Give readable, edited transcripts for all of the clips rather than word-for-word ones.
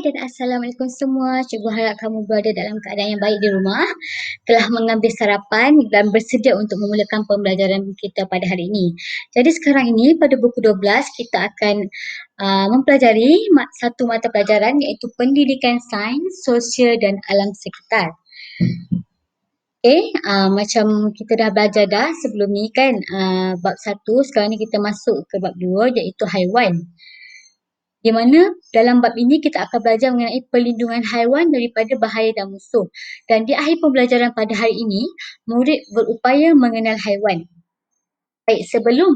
dan Assalamualaikum semua. Cikgu harap kamu berada dalam keadaan yang baik di rumah, telah mengambil sarapan dan bersedia untuk memulakan pembelajaran kita pada hari ini. Jadi sekarang ini pada buku 12 kita akan mempelajari satu mata pelajaran iaitu Pendidikan Sains, Sosial dan Alam Sekitar. Macam kita dah belajar dah sebelum ni kan, bab 1, sekarang ni kita masuk ke bab 2 iaitu haiwan. Di mana dalam bab ini kita akan belajar mengenai perlindungan haiwan daripada bahaya dan musuh. Dan di akhir pembelajaran pada hari ini, murid berupaya mengenal haiwan. Baik, sebelum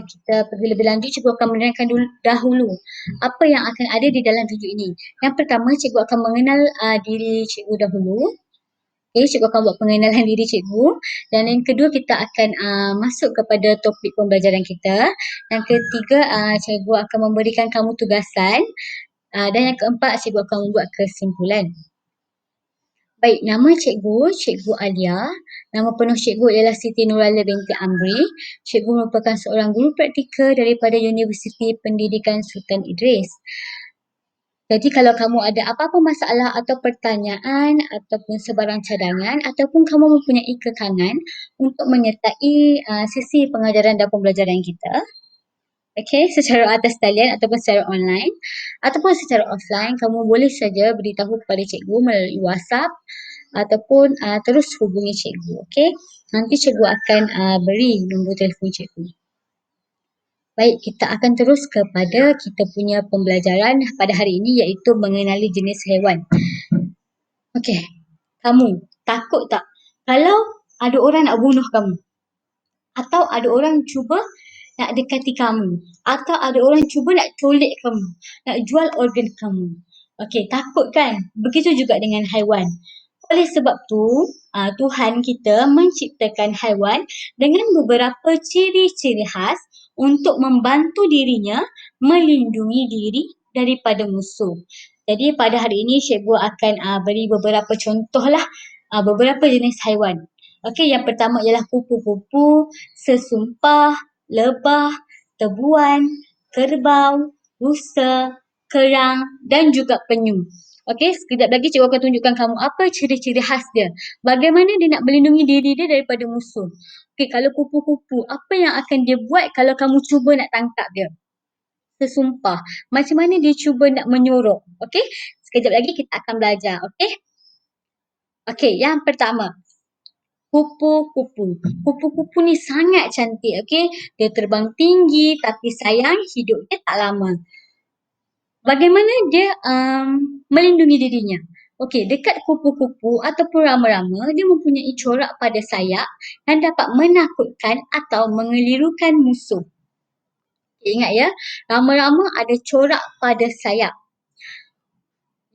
kita pergi lebih lanjut, cikgu akan menerangkan dahulu apa yang akan ada di dalam video ini. Yang pertama, cikgu akan mengenal diri cikgu dahulu. Cikgu akan buat pengenalan diri cikgu. Dan yang kedua, kita akan masuk kepada topik pembelajaran kita. Yang ketiga, cikgu akan memberikan kamu tugasan. Dan yang keempat, cikgu akan membuat kesimpulan. Baik, nama cikgu, Cikgu Alia. Nama penuh cikgu ialah Siti Nurhaliza binti Amri. Cikgu merupakan seorang guru praktikal daripada Universiti Pendidikan Sultan Idris. Jadi kalau kamu ada apa-apa masalah atau pertanyaan ataupun sebarang cadangan ataupun kamu mempunyai kekangan untuk menyertai sesi pengajaran dan pembelajaran kita, secara atas talian ataupun secara online ataupun secara offline, kamu boleh saja beritahu kepada cikgu melalui WhatsApp ataupun terus hubungi cikgu. Nanti cikgu akan beri nombor telefon cikgu. Baik, kita akan terus kepada kita punya pembelajaran pada hari ini iaitu mengenali jenis haiwan. Kamu takut tak kalau ada orang nak bunuh kamu? Atau ada orang cuba nak dekati kamu? Atau ada orang cuba nak colik kamu? Nak jual organ kamu? Takut kan? Begitu juga dengan haiwan. Oleh sebab tu, Tuhan kita menciptakan haiwan dengan beberapa ciri-ciri khas untuk membantu dirinya melindungi diri daripada musuh. Jadi pada hari ini cikgu akan beri beberapa contoh lah beberapa jenis haiwan. Yang pertama ialah kupu-kupu, sesumpah, lebah, tebuan, kerbau, rusa, kerang dan juga penyu. Sekejap lagi cikgu akan tunjukkan kamu apa ciri-ciri khas dia. Bagaimana dia nak melindungi diri dia daripada musuh. Kalau kupu-kupu, apa yang akan dia buat kalau kamu cuba nak tangkap dia? Sesumpah, macam mana dia cuba nak menyorok. Sekejap lagi kita akan belajar. Yang pertama, kupu-kupu. Kupu-kupu ni sangat cantik. Dia terbang tinggi tapi sayang hidup dia tak lama. Bagaimana dia melindungi dirinya? Dekat kupu-kupu ataupun rama-rama, dia mempunyai corak pada sayap yang dapat menakutkan atau mengelirukan musuh. Ingat ya, rama-rama ada corak pada sayap.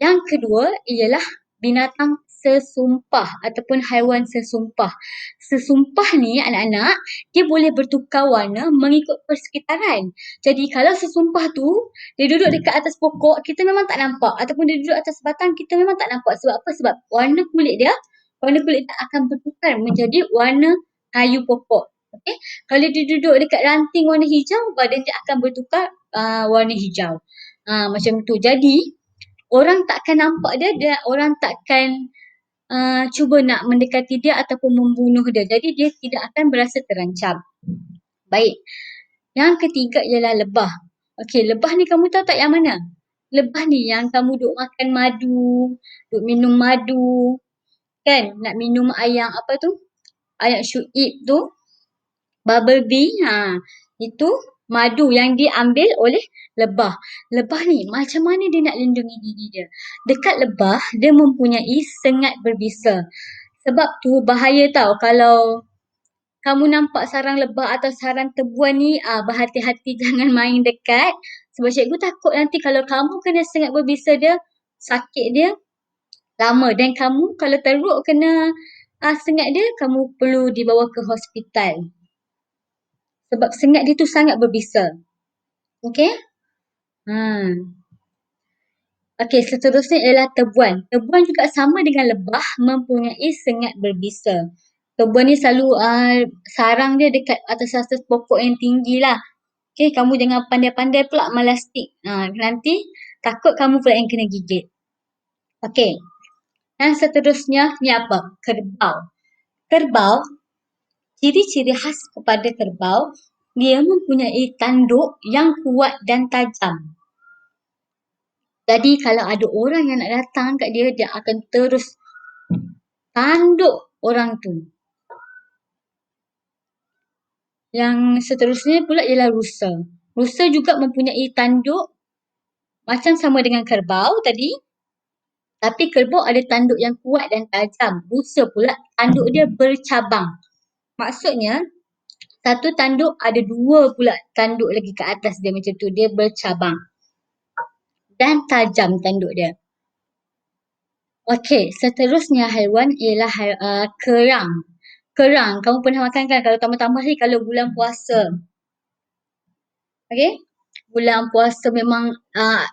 Yang kedua ialah binatang sesumpah ataupun haiwan sesumpah. Sesumpah ni anak-anak, dia boleh bertukar warna mengikut persekitaran. Jadi kalau sesumpah tu, dia duduk dekat atas pokok, kita memang tak nampak. Ataupun dia duduk atas batang, kita memang tak nampak. Sebab apa? Sebab warna kulit dia akan bertukar menjadi warna kayu pokok. Kalau dia duduk dekat ranting warna hijau, badan dia akan bertukar warna hijau. Macam tu. Jadi, orang takkan nampak dia, orang takkan cuba nak mendekati dia ataupun membunuh dia. Jadi dia tidak akan berasa terancam. Baik. Yang ketiga ialah lebah. Lebah ni kamu tahu tak yang mana? Lebah ni yang kamu duk makan madu, duk minum madu. Kan? Nak minum air apa tu? Air syuib tu. Bubble bee. Itu madu yang diambil oleh lebah. Lebah ni macam mana dia nak lindungi diri dia? Dekat lebah, dia mempunyai sengat berbisa. Sebab tu bahaya tau kalau kamu nampak sarang lebah atau sarang tebuan ni, berhati-hati jangan main dekat. Sebab cikgu takut nanti kalau kamu kena sengat berbisa dia, sakit dia lama. Dan kamu kalau teruk kena sengat dia, kamu perlu dibawa ke hospital. Sebab sengat dia tu sangat berbisa. Seterusnya ialah tebuan. Tebuan juga sama dengan lebah mempunyai sengat berbisa. Tebuan ni selalu sarang dia dekat atas-atas pokok yang tinggi lah. Kamu jangan pandai-pandai pula malas stick. Nanti takut kamu pula yang kena gigit. Okey. Yang seterusnya ni apa? Kerbau. Kerbau, ciri-ciri khas kepada kerbau, dia mempunyai tanduk yang kuat dan tajam. Jadi kalau ada orang yang nak datang kat dia, dia akan terus tanduk orang tu. Yang seterusnya pula ialah rusa. Rusa juga mempunyai tanduk macam sama dengan kerbau tadi. Tapi kerbau ada tanduk yang kuat dan tajam. Rusa pula tanduk dia bercabang. Maksudnya, satu tanduk ada dua pula tanduk lagi ke atas dia macam tu. Dia bercabang. Dan tajam tanduk dia. Okey, seterusnya haiwan ialah kerang. Kerang, kamu pernah makan kan? Kalau tambah-tambah ni kalau bulan puasa. Okey? Bulan puasa memang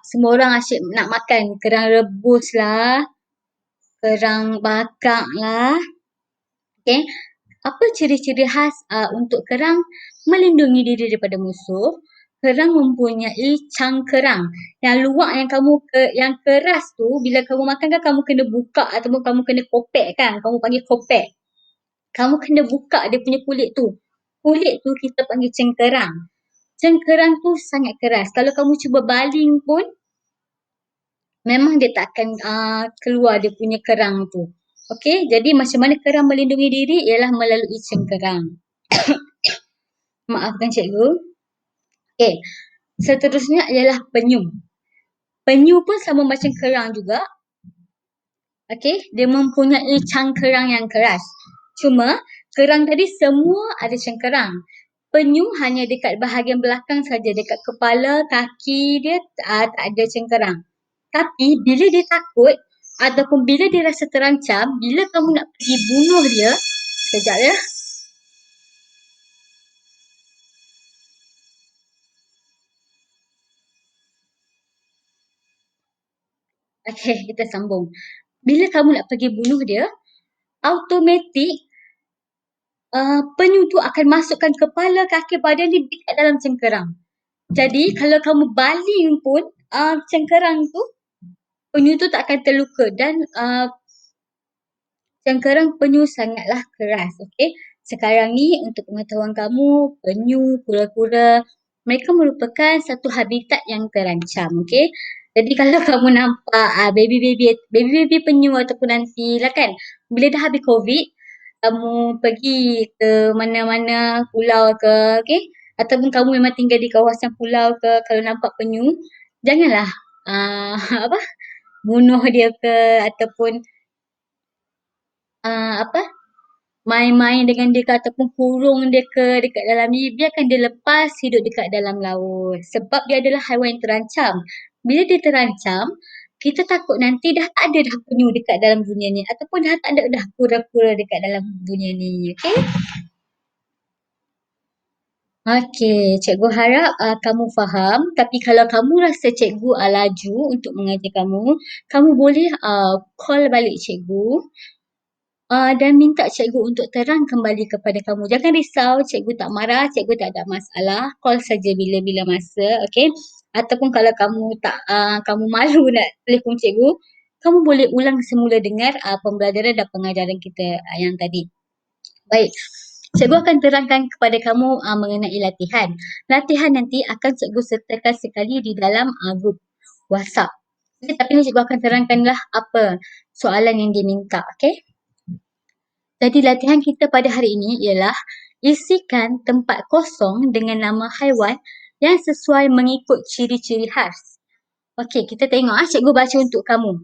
semua orang asyik nak makan. Kerang rebus lah. Kerang bakar lah. Okey? Apa ciri-ciri khas untuk kerang melindungi diri daripada musuh? Kerang mempunyai cangkerang. Yang luak yang keras tu, bila kamu makan kan kamu kena buka ataupun kamu kena kopek kan? Kamu panggil kopek. Kamu kena buka dia punya kulit tu. Kulit tu kita panggil cengkerang. Cengkerang tu sangat keras. Kalau kamu cuba baling pun, memang dia tak akan keluar dia punya kerang tu. Okey, jadi macam mana kerang melindungi diri ialah melalui cengkerang. Maafkan cikgu. Okey, seterusnya ialah penyu. Penyu pun sama macam kerang juga. Okey, dia mempunyai cangkerang yang keras. Cuma kerang tadi semua ada cangkerang. Penyu hanya dekat bahagian belakang saja, dekat kepala, kaki dia tak ada cangkerang. Tapi bila dia takut ataupun bila dia rasa terancam, bila kamu nak pergi bunuh dia, sekejap ya. Okey, kita sambung. Bila kamu nak pergi bunuh dia, automatik penyu tu akan masukkan kepala, kaki, badan dia dekat dalam cengkerang. Jadi kalau kamu baling pun cengkerang tu, penyu tu tak akan terluka dan cengkerang penyu sangatlah keras. Okey. Sekarang ni untuk pengetahuan kamu, penyu, kura-kura, mereka merupakan satu habitat yang terancam. Okey. Jadi kalau kamu nampak baby-baby penyu ataupun nantilah kan, bila dah habis COVID, kamu pergi ke mana-mana pulau ke, okey, ataupun kamu memang tinggal di kawasan pulau ke, kalau nampak penyu, janganlah bunuh dia ke ataupun main-main dengan dia ke ataupun kurung dia ke dekat dalam ni, biarkan dia lepas hidup dekat dalam laut. Sebab dia adalah haiwan yang terancam. Bila dia terancam, kita takut nanti dah tak ada dah penyu dekat dalam dunia ni ataupun dah tak ada dah kura-kura dekat dalam dunia ni. Okey? Okey, cikgu harap kamu faham. Tapi kalau kamu rasa cikgu laju untuk mengajar kamu, kamu boleh call balik cikgu. Dan minta cikgu untuk terang kembali kepada kamu. Jangan risau, cikgu tak marah, cikgu tak ada masalah. Call saja bila-bila masa, okey? Ataupun kalau kamu kamu malu nak telefon cikgu, kamu boleh ulang semula dengar pembelajaran dan pengajaran kita yang tadi. Baik, cikgu akan terangkan kepada kamu mengenai latihan. Latihan nanti akan cikgu sertakan sekali di dalam grup WhatsApp. Tapi ni cikgu akan terangkanlah apa soalan yang diminta, okey? Jadi latihan kita pada hari ini ialah isikan tempat kosong dengan nama haiwan yang sesuai mengikut ciri-ciri khas. Okey, kita tengok cikgu baca untuk kamu.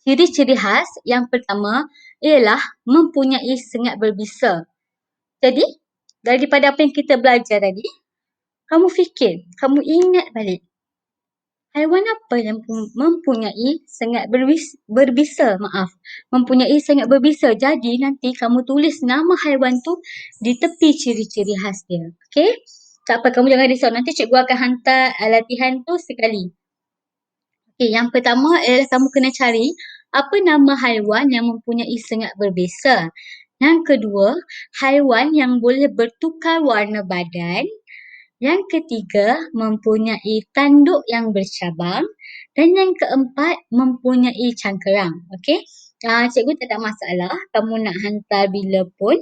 Ciri-ciri khas yang pertama ialah mempunyai sengat berbisa. Jadi, daripada apa yang kita belajar tadi, kamu fikir, kamu ingat balik. Haiwan apa yang mempunyai sengat berbisa? Mempunyai sengat berbisa. Jadi nanti kamu tulis nama haiwan tu di tepi ciri-ciri khas dia. Okey? Tak apa, kamu jangan risau. Nanti cikgu akan hantar latihan tu sekali. Okey, yang pertama ialah kamu kena cari apa nama haiwan yang mempunyai sengat berbisa. Yang kedua, haiwan yang boleh bertukar warna badan. Yang ketiga, mempunyai tanduk yang bercabang. Dan yang keempat, mempunyai cangkerang. Okey. Cikgu tak ada masalah. Kamu nak hantar bila pun.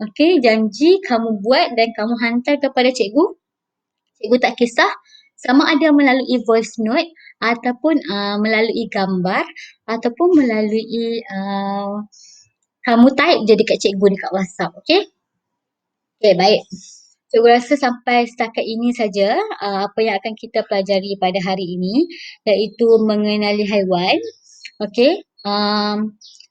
Okey, janji kamu buat dan kamu hantar kepada cikgu. Cikgu tak kisah sama ada melalui voice note ataupun melalui gambar ataupun melalui kamu type je dekat cikgu dekat WhatsApp. Okey? Okey, baik. Cikgu rasa sampai setakat ini saja apa yang akan kita pelajari pada hari ini, iaitu mengenali haiwan. Okey.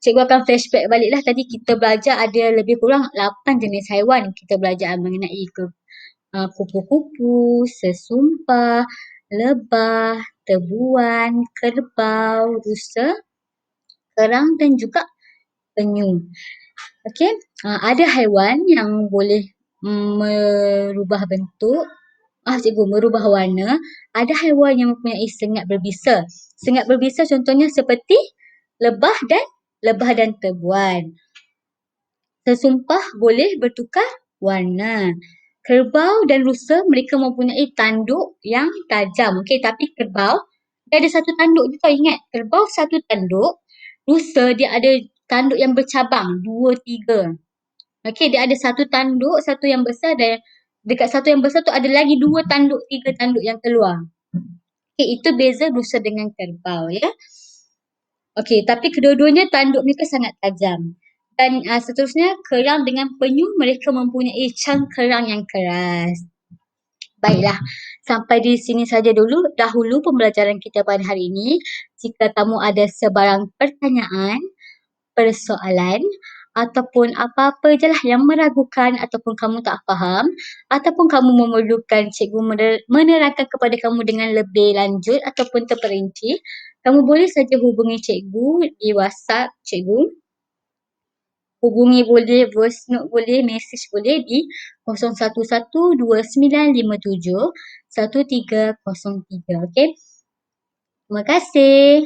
Cikgu akan flashback baliklah, tadi kita belajar ada lebih kurang 8 jenis haiwan. Kita belajar mengenai kupu-kupu, sesumpah, lebah, tebuan, kerbau, rusa, kerang dan juga penyu. Okey, ada haiwan yang boleh merubah bentuk, cikgu, merubah warna. Ada haiwan yang mempunyai sengat berbisa. Sengat berbisa contohnya seperti lebah dan tebuan. Sesumpah boleh bertukar warna. Kerbau dan rusa mereka mempunyai tanduk yang tajam. Okey, tapi kerbau dia ada satu tanduk je tau, ingat. Kerbau satu tanduk, rusa dia ada tanduk yang bercabang, 2, 3. Okey, dia ada satu tanduk, satu yang besar dan dekat satu yang besar tu ada lagi 2 tanduk, 3 tanduk yang keluar. Okey, itu beza rusa dengan kerbau ya. Okey, tapi kedua-duanya tanduk mereka sangat tajam. Dan seterusnya, kerang dengan penyu mereka mempunyai cangkerang yang keras. Baiklah, sampai di sini saja dahulu pembelajaran kita pada hari ini. Jika kamu ada sebarang pertanyaan, persoalan ataupun apa-apa je lah yang meragukan ataupun kamu tak faham ataupun kamu memerlukan cikgu menerangkan kepada kamu dengan lebih lanjut ataupun terperinci, kamu boleh saja hubungi cikgu di WhatsApp cikgu. Hubungi boleh, voice note boleh, message boleh di 0112957130. Okey. Terima kasih.